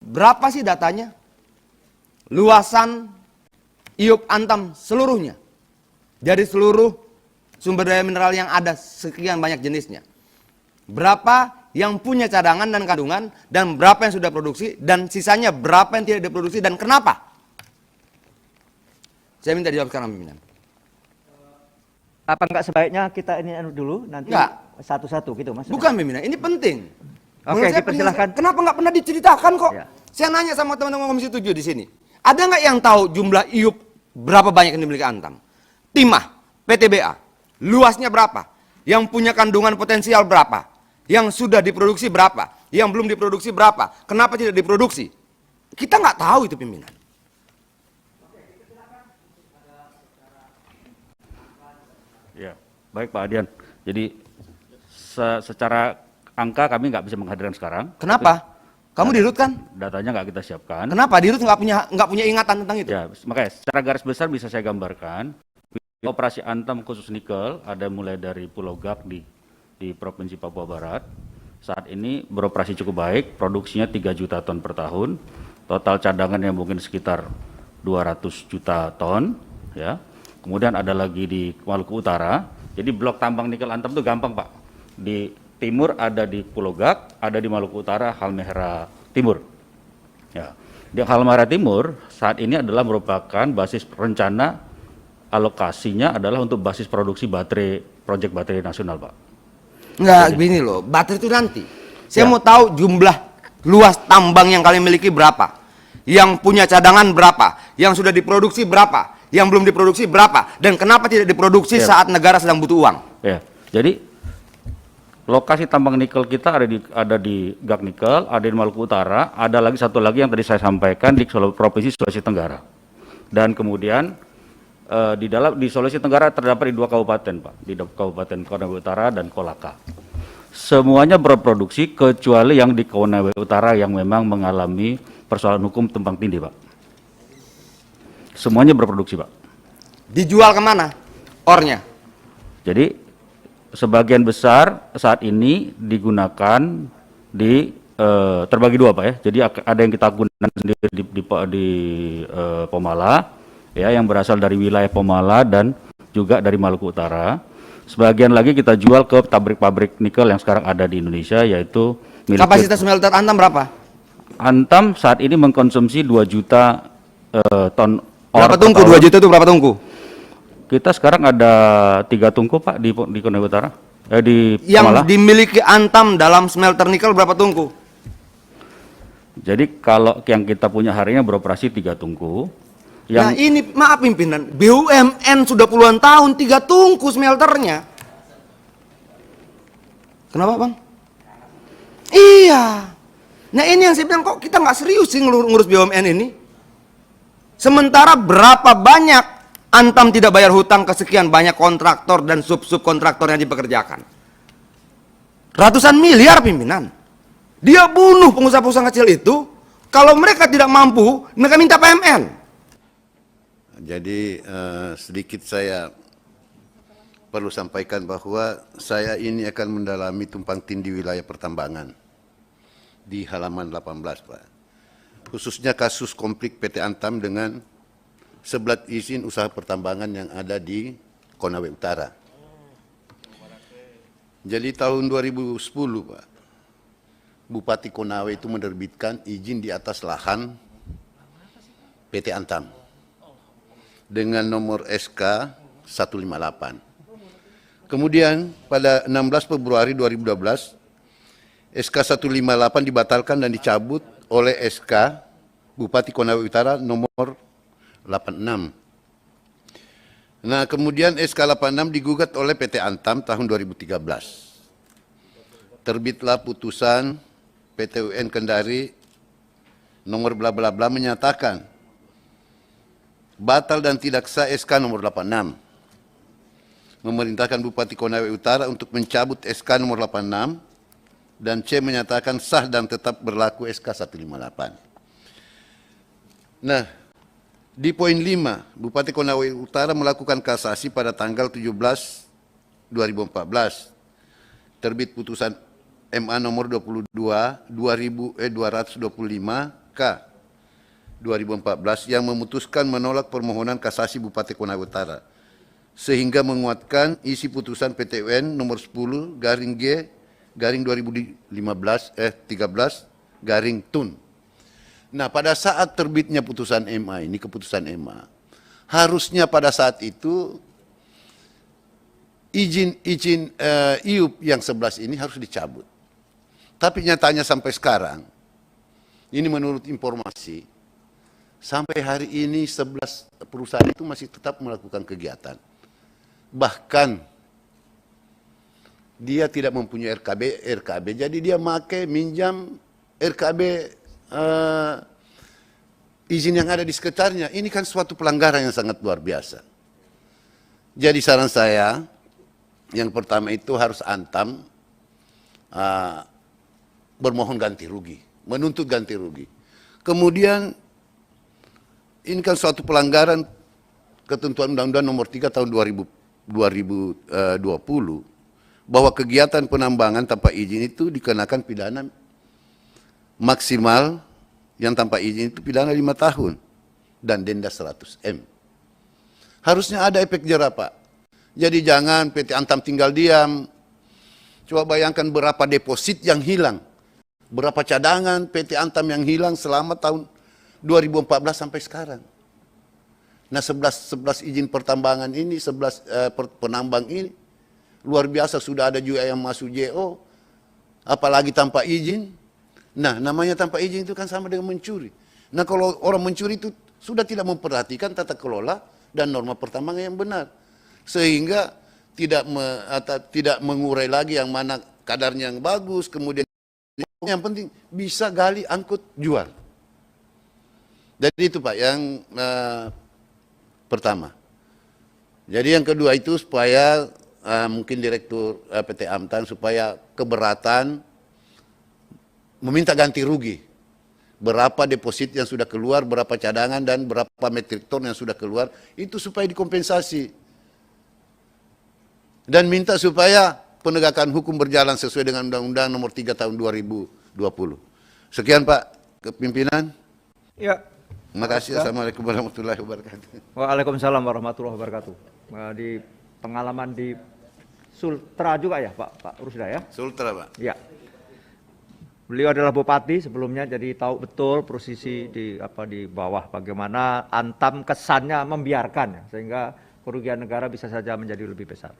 berapa sih datanya? Luasan Iup Antam seluruhnya. Dari seluruh sumber daya mineral yang ada, sekian banyak jenisnya. Berapa yang punya cadangan dan kandungan, dan berapa yang sudah produksi, dan sisanya berapa yang tidak diproduksi, dan kenapa? Saya minta dijawab sekarang, pimpinan. Apa enggak sebaiknya kita ini dulu, nanti satu-satu gitu, Mas? Bukan, pimpinan, ini penting. Oke, dipersilahkan. Kenapa nggak pernah diceritakan kok? Ya. Saya nanya sama teman-teman Komisi 7 di sini. Ada nggak yang tahu jumlah Iup berapa banyak yang dimiliki Antam? Timah, PTBA, luasnya berapa? Yang punya kandungan potensial berapa? Yang sudah diproduksi berapa? Yang belum diproduksi berapa? Kenapa tidak diproduksi? Kita nggak tahu itu, pimpinan. Ya, baik Pak Adian. Jadi secara angka kami nggak bisa menghadirkan sekarang. Kenapa? Kamu dirut kan? Datanya nggak kita siapkan. Kenapa? Dirut nggak punya ingatan tentang itu? Ya, makanya secara garis besar bisa saya gambarkan. Operasi Antam khusus nikel ada mulai dari Pulau Gak di Provinsi Papua Barat. Saat ini beroperasi cukup baik, produksinya 3 juta ton per tahun. Total cadangannya mungkin sekitar 200 juta ton, ya. Kemudian ada lagi di Maluku Utara. Jadi blok tambang nikel Antam itu gampang, Pak. Di timur ada di Pulau Gak, ada di Maluku Utara, Halmahera Timur. Ya. Di Halmahera Timur saat ini adalah merupakan basis rencana alokasinya adalah untuk basis produksi baterai, proyek baterai nasional, Pak. Enggak, gini loh, baterai itu nanti. Saya mau tahu jumlah luas tambang yang kalian miliki berapa? Yang punya cadangan berapa? Yang sudah diproduksi berapa? Yang belum diproduksi berapa? Dan kenapa tidak diproduksi saat negara sedang butuh uang? Ya, jadi lokasi tambang nikel kita ada di Gak Nikel, ada di Maluku Utara, ada lagi satu lagi yang tadi saya sampaikan di Provinsi Sulawesi Tenggara. Dan kemudian di Sulawesi Tenggara terdapat di 2 kabupaten, Pak, di Kabupaten Konawe Utara dan Kolaka. Semuanya berproduksi kecuali yang di Konawe Utara yang memang mengalami persoalan hukum tumpang tindih, Pak. Semuanya berproduksi, Pak. Dijual kemana? Ornya? Jadi sebagian besar saat ini digunakan di terbagi 2, Pak, ya. Jadi ada yang kita gunakan sendiri di Pomala, ya, yang berasal dari wilayah Pomala dan juga dari Maluku Utara. Sebagian lagi kita jual ke pabrik-pabrik nikel yang sekarang ada di Indonesia, yaitu kapasitas smelter Antam berapa? Antam saat ini mengkonsumsi 2 juta ton ore. Berapa tungku? 2 juta itu berapa tungku? Kita sekarang ada 3 tungku, Pak, di Konawe Utara. Di yang Pomala. Dimiliki Antam dalam smelter nikel berapa tungku? Jadi kalau yang kita punya harinya beroperasi 3 tungku. Nah ini maaf pimpinan, BUMN sudah puluhan tahun 3 tungku smelternya. Kenapa, Bang? Iya. Nah ini yang saya bilang, kok kita nggak serius sih ngurus BUMN ini. Sementara berapa banyak Antam tidak bayar hutang ke sekian banyak kontraktor dan sub-subkontraktor yang dipekerjakan. Ratusan miliar, pimpinan. Dia bunuh pengusaha-pengusaha kecil itu. Kalau mereka tidak mampu, mereka minta PMN. Jadi sedikit saya perlu sampaikan bahwa saya ini akan mendalami tumpang tindih wilayah pertambangan di halaman 18, Pak. Khususnya kasus konflik PT Antam dengan 11 izin usaha pertambangan yang ada di Konawe Utara. Jadi tahun 2010, Pak, Bupati Konawe itu menerbitkan izin di atas lahan PT Antam dengan nomor SK 158. Kemudian pada 16 Februari 2012, SK 158 dibatalkan dan dicabut oleh SK Bupati Konawe Utara nomor 86. Nah, kemudian SK 86 digugat oleh PT Antam tahun 2013. Terbitlah putusan PT UN Kendari nomor bla bla bla menyatakan batal dan tidak sah SK nomor 86. Memerintahkan Bupati Konawe Utara untuk mencabut SK nomor 86 dan C menyatakan sah dan tetap berlaku SK 158. Nah, di poin 5, Bupati Konawe Utara melakukan kasasi pada tanggal 17 2014. Terbit putusan MA nomor 22 225 MK 2014 yang memutuskan menolak permohonan kasasi Bupati Konawe Utara sehingga menguatkan isi putusan PT UN nomor 10 garing G garing 13 garing TUN. Nah, pada saat terbitnya putusan MA ini, keputusan MA, harusnya pada saat itu izin IUP yang 11 ini harus dicabut. Tapi nyatanya sampai sekarang, ini menurut informasi, sampai hari ini 11 perusahaan itu masih tetap melakukan kegiatan. Bahkan dia tidak mempunyai RKB, jadi dia minjam RKB izin yang ada di sekitarnya. Ini kan suatu pelanggaran yang sangat luar biasa. Jadi saran saya, yang pertama itu harus Antam bermohon ganti rugi, menuntut ganti rugi. Kemudian ini kan suatu pelanggaran ketentuan Undang-Undang Nomor 3 Tahun 2020 bahwa kegiatan penambangan tanpa izin itu dikenakan pidana maksimal yang tanpa izin itu pidana 5 tahun dan denda 100 M. Harusnya ada efek jerah, Pak. Jadi jangan PT Antam tinggal diam. Coba bayangkan berapa deposit yang hilang. Berapa cadangan PT Antam yang hilang selama tahun 2014 sampai sekarang. Nah, 11 izin pertambangan ini, 11 penambang ini, luar biasa sudah ada juga yang masuk JO, apalagi tanpa izin. Nah, namanya tanpa izin itu kan sama dengan mencuri. Nah, kalau orang mencuri itu sudah tidak memperhatikan tata kelola dan norma pertambangan yang benar. Sehingga tidak mengurai lagi yang mana kadarnya yang bagus, kemudian yang penting bisa gali, angkut, jual. Jadi itu Pak yang pertama. Jadi yang kedua itu supaya mungkin Direktur PT Antam supaya keberatan meminta ganti rugi. Berapa deposit yang sudah keluar, berapa cadangan dan berapa metrik ton yang sudah keluar, itu supaya dikompensasi. Dan minta supaya penegakan hukum berjalan sesuai dengan Undang-Undang Nomor 3 Tahun 2020. Sekian Pak Kepimpinan. Ya. Terima kasih. Assalamualaikum warahmatullahi wabarakatuh. Waalaikumsalam warahmatullahi wabarakatuh. Di pengalaman di Sultra juga ya Pak Rusda ya? Sultra Pak. Ya. Beliau adalah bupati sebelumnya, jadi tahu betul posisi di bawah bagaimana Antam kesannya membiarkan ya, sehingga kerugian negara bisa saja menjadi lebih besar.